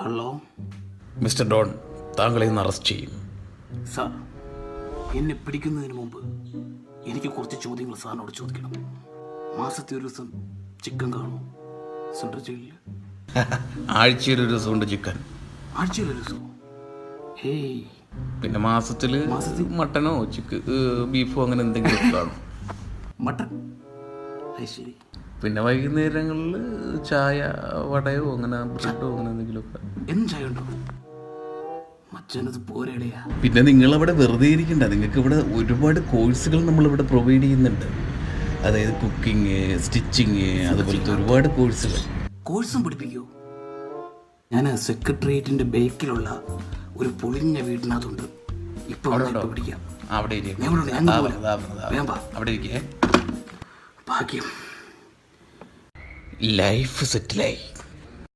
Hello mister Don, താങ്കളെ ഇന്ന് arrest ചെയ്യും. സാർ, എന്നെ പിടിക്കുന്നതിന് മുമ്പ് എനിക്ക് കുറച്ച് ചോദ്യങ്ങൾ സാറിനോട് ചോദിക്കണം. മാസത്തെ ഒരു ദിവസം ചിക്കൻ കാണുമോ സെൻട്രൽ ജയിലിൽ? ആഴ്ചയിൽ ഒരു ദിവസമുണ്ട് ചിക്കൻ. ആഴ്ചയിൽ ഒരു ദിവസമോ? ഹേയ്, പിന്നെ മാസത്തിൽ മട്ടനോ ബീഫോ അങ്ങനെ എന്തെങ്കിലും കാണും. മട്ടൻ? അത് ശരി. പിന്നെ വൈകുന്നേരങ്ങളിൽ ചായ, വടയോ അങ്ങനെ ബ്രെഡോ അങ്ങനെ എന്തെങ്കിലുമൊക്കെ. എന്നും ചായ ഉണ്ടോ? മച്ചനത് പോരടയാ. പിന്നെ നിങ്ങളവിടെ വെറുതെ ഇരിക്കണ്ട, നിങ്ങൾക്ക് ഇവിടെ ഒരുപാട് കോഴ്സുകൾ നമ്മളിവിടെ പ്രൊവൈഡ് ചെയ്യുന്നുണ്ട്. അതായത് കുക്കിങ്, സ്റ്റിച്ചിങ്, അതുപോലത്തെ ഒരുപാട് കോഴ്സുകൾ. കോഴ്സും പഠിപ്പിക്കുമോ? ഞാൻ സെക്രട്ടേറിയറ്റിന്റെ ബേക്കിലുള്ള ഒരു പൊളിഞ്ഞ വീടിനകത്തുണ്ട്. ഇപ്പൊ പിടിക്കാം. അവിടെ ഇരിക്കേ. ഭാഗ്യം. ലൈഫ് സെറ്റിലായി.